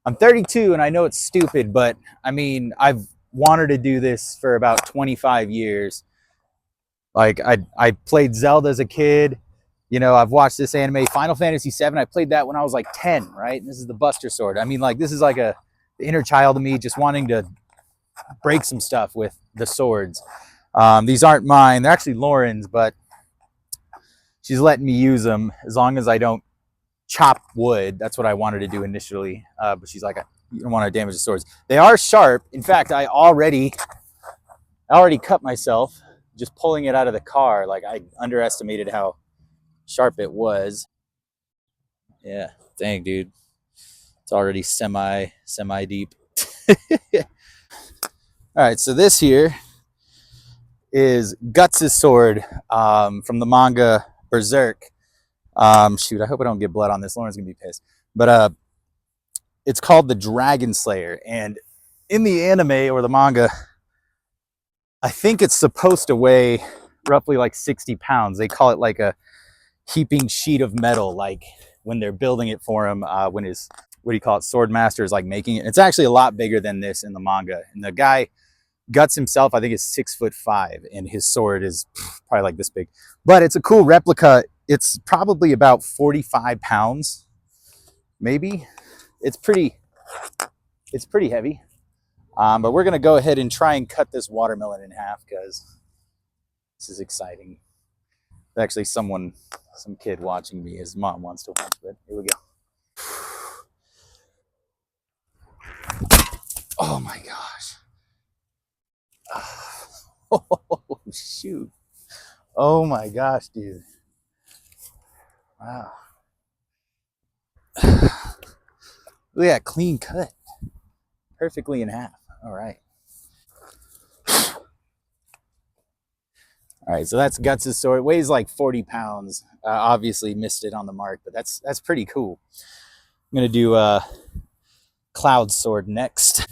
I'm 32 and I know it's stupid, but I mean, I've wanted to do this for about 25 years. Like I played Zelda as a kid. You know, I've watched this anime, Final Fantasy VII. I played that when I was like 10, right? And this is the Buster Sword. I mean, like this is like the inner child of me just wanting to break some stuff with the swords. These aren't mine. They're actually Lauren's, but she's letting me use them as long as I don't chop wood. That's what I wanted to do initially. But she's like, you don't want to damage the swords. They are sharp. In fact, I already cut myself just pulling it out of the car. Like I underestimated how sharp it was. Yeah, dang, dude. It's already semi deep. All right, so this here is Guts' sword from the manga Berserk. Shoot, I hope I don't get blood on this. Lauren's gonna be pissed. But it's called the Dragon Slayer, and in the anime or the manga, I think it's supposed to weigh roughly like 60 pounds. They call it like a heaping sheet of metal, like when they're building it for him, when his, what do you call it, sword master is like making it. It's actually a lot bigger than this in the manga. And the guy, Guts himself, I think is 6'5", and his sword is probably like this big. But it's a cool replica. It's probably about 45 pounds, maybe. It's pretty heavy. But we're gonna go ahead and try and cut this watermelon in half because this is exciting. Actually, some kid watching me. His mom wants to watch, but here we go. Oh my gosh. Oh, shoot. Oh my gosh, dude. Wow. Look at that clean cut. Perfectly in half. All right. All right, so that's Guts' sword. It weighs like 40 pounds. Obviously missed it on the mark, but that's pretty cool. I'm gonna do Cloud sword next.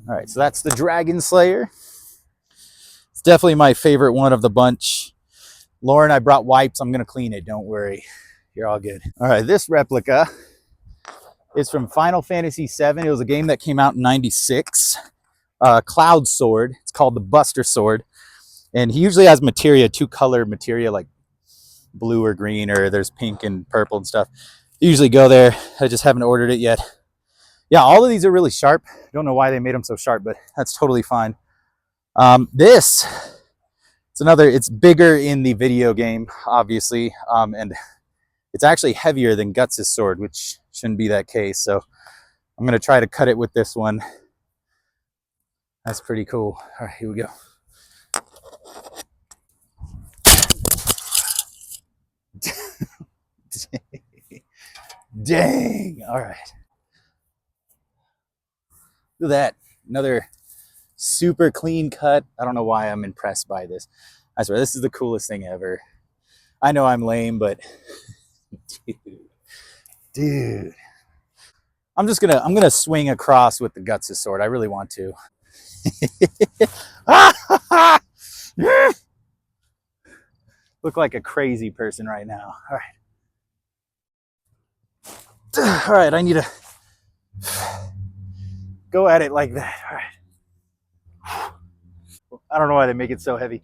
All right, so that's the Dragon Slayer. It's definitely my favorite one of the bunch. Lauren, I brought wipes. I'm gonna clean it. Don't worry. You're all good. All right, this replica is from Final Fantasy VII. It was a game that came out in '96. Cloud sword. It's called the Buster Sword. And he usually has materia, two-color materia, like blue or green, or there's pink and purple and stuff. They usually go there. I just haven't ordered it yet. Yeah, all of these are really sharp. I don't know why they made them so sharp, but that's totally fine. This, it's bigger in the video game, obviously, and it's actually heavier than Guts' sword, which shouldn't be that case. So I'm going to try to cut it with this one. That's pretty cool. All right, here we go. Dang. All right. Look at that. Another super clean cut. I don't know why I'm impressed by this. I swear, this is the coolest thing ever. I know I'm lame, but dude. I'm gonna swing across with the Guts' sword. I really want to. Look like a crazy person right now. All right. All right, I need to go at it like that. All right. I don't know why they make it so heavy.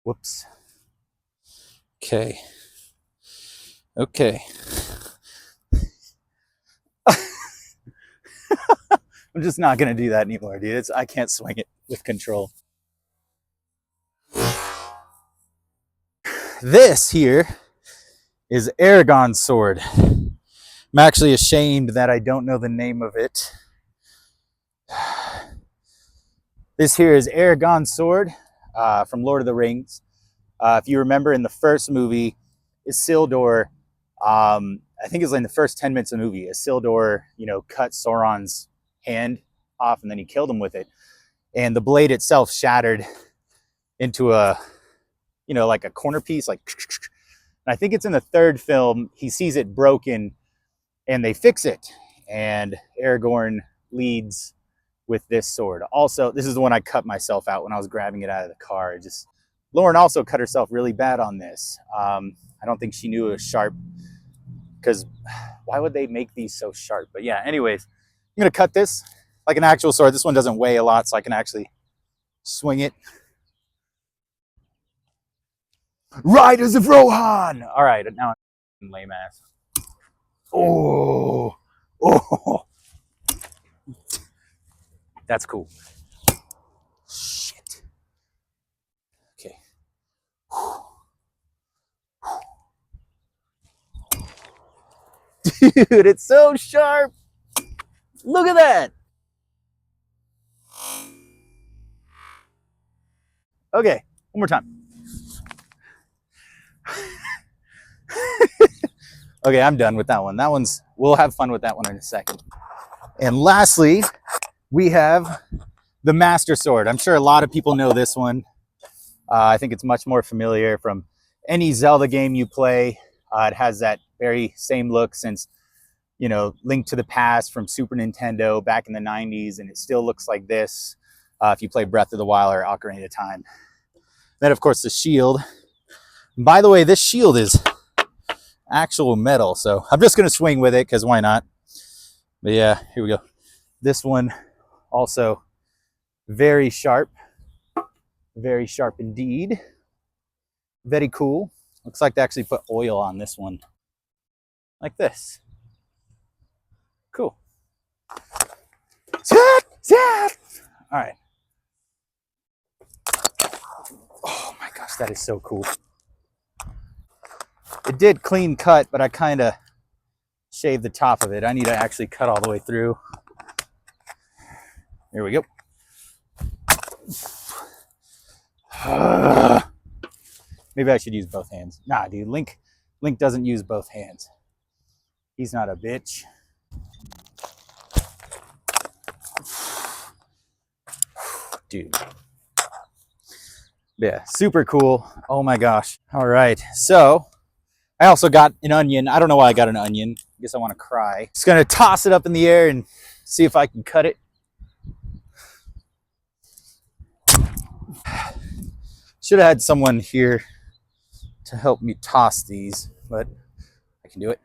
Whoops. Okay. Okay. I'm just not gonna do that anymore, dude. I can't swing it with control. This here is Aragon's sword. I'm actually ashamed that I don't know the name of it. This here is Aragon's sword from Lord of the Rings. If you remember in the first movie, Isildur, I think it was in the first 10 minutes of the movie, Isildur, cut Sauron's hand off and then he killed him with it. And the blade itself shattered into a, like a corner piece, like, and I think it's in the third film, he sees it broken and they fix it. And Aragorn leads with this sword. Also, this is the one I cut myself out when I was grabbing it out of the car. Lauren also cut herself really bad on this. I don't think she knew it was sharp, because why would they make these so sharp? But yeah, anyways, I'm gonna cut this like an actual sword. This one doesn't weigh a lot, so I can actually swing it. Riders of Rohan! All right, now I'm lame ass. Oh, oh, that's cool. Shit. Okay. Dude, it's so sharp. Look at that. Okay, one more time. Okay, I'm done with that one. We'll have fun with that one in a second. And lastly, we have the Master Sword. I'm sure a lot of people know this one. I think it's much more familiar from any Zelda game you play. It has that very same look since, Link to the Past from Super Nintendo back in the 90s, and it still looks like this if you play Breath of the Wild or Ocarina of Time. Then, of course, the shield. By the way, this shield is actual metal, so I'm just going to swing with it because why not? But yeah, here we go. This one also very sharp indeed. Very cool. Looks like they actually put oil on this one, like this. Cool. All right. Oh my gosh, that is so cool. It did clean cut, but I kind of shaved the top of it. I need to actually cut all the way through. Here we go. Maybe I should use both hands. Nah, dude, Link doesn't use both hands. He's not a bitch. Dude. Yeah, super cool. Oh my gosh. All right, so I also got an onion. I don't know why I got an onion. I guess I want to cry. Just gonna toss it up in the air and see if I can cut it. Should have had someone here to help me toss these, but I can do it.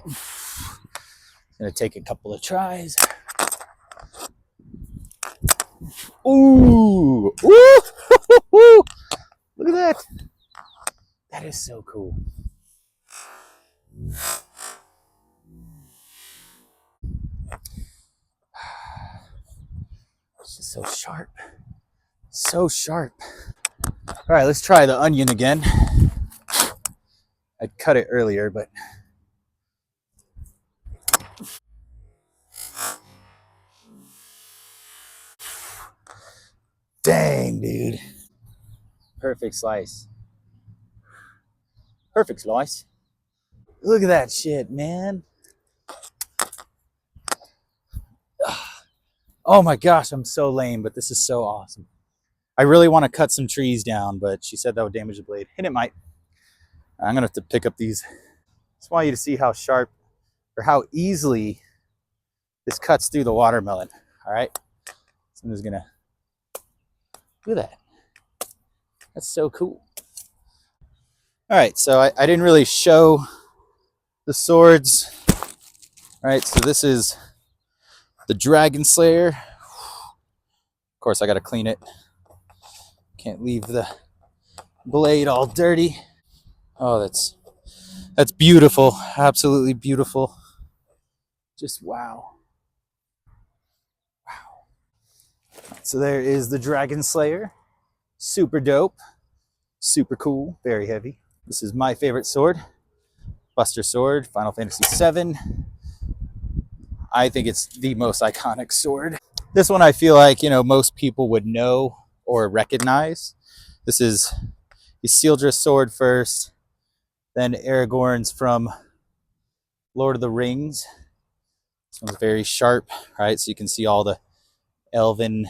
It's gonna take a couple of tries. Ooh! Ooh! Look at that. That is so cool. It's just so sharp. So sharp. All right, let's try the onion again. I cut it earlier, but dang, dude. Perfect slice. Perfect slice. Look at that shit, man. Oh my gosh, I'm so lame, but this is so awesome. I really want to cut some trees down, but she said that would damage the blade, and it might. I'm gonna have to pick up these. Just want you to see how sharp or how easily this cuts through the watermelon. All right, so I'm just gonna look at that. That's so cool. All right, so I didn't really show the swords. All right, so this is the Dragon Slayer. Of course, I got to clean it. Can't leave the blade all dirty. Oh, that's beautiful. Absolutely beautiful. Just wow. Wow. So there is the Dragon Slayer. Super dope. Super cool. Very heavy. This is my favorite sword. Buster Sword, Final Fantasy VII. I think it's the most iconic sword. This one I feel like, most people would know or recognize. This is Isildur's sword first, then Aragorn's from Lord of the Rings. This one's very sharp, right? So you can see all the elven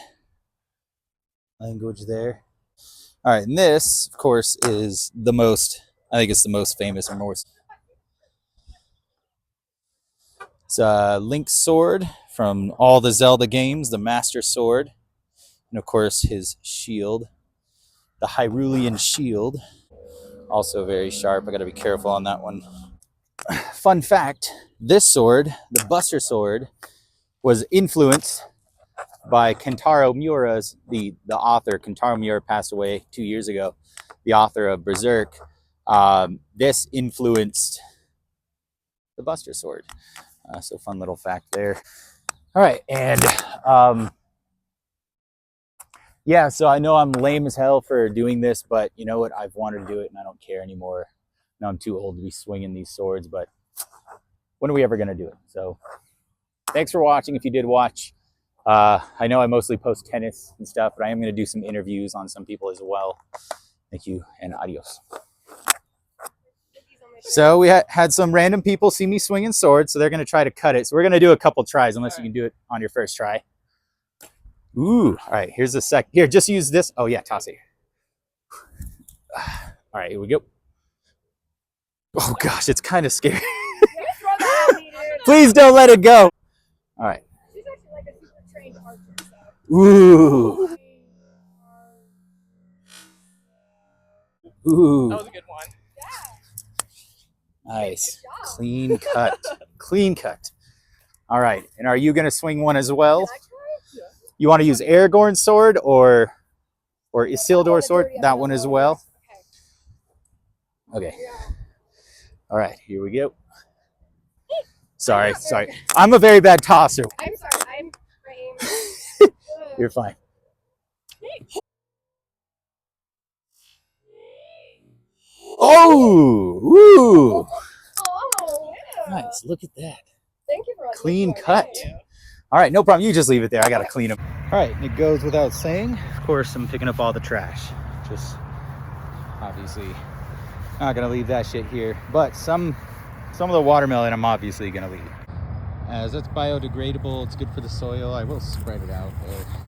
language there. All right, and this, of course, is I think it's the most famous or most It's a Link's sword from all the Zelda games, the Master Sword. And of course, his shield, the Hyrulean shield. Also very sharp. I got to be careful on that one. Fun fact, this sword, the Buster Sword, was influenced by Kentaro Miura's, the author. Kentaro Miura passed away 2 years ago, the author of Berserk. This influenced the Buster Sword. So fun little fact there. All right, and yeah, so I know I'm lame as hell for doing this, but you know what? I've wanted to do it and I don't care anymore. Now I'm too old to be swinging these swords, but when are we ever going to do it? So thanks for watching if you did watch. I know I mostly post tennis and stuff, but I am going to do some interviews on some people as well. Thank you and adios. So we had some random people see me swinging swords, so they're going to try to cut it. So we're going to do a couple tries, unless you can do it on your first try. Ooh, all right, here's the sec. Here, just use this. Oh, yeah, toss it. All right, here we go. Oh, gosh, it's kind of scary. Please don't let it go. All right. She's actually like a super trained archer. So. Ooh. Ooh. That was a good one. Yeah. Nice. Clean cut. Clean cut. All right, and are you going to swing one as well? You want to use Aragorn's sword or Isildur's sword? That one as well? Okay. All right, here we go. Sorry. I'm a very bad tosser. I'm sorry. I'm framed. You're fine. Oh! Ooh! Oh, yeah. Nice. Look at that. Thank you for clean cut. All right, no problem. You just leave it there. I got to clean them. All right, and it goes without saying. Of course, I'm picking up all the trash. Just obviously not going to leave that shit here. But some of the watermelon I'm obviously going to leave. As it's biodegradable, it's good for the soil. I will spread it out, though.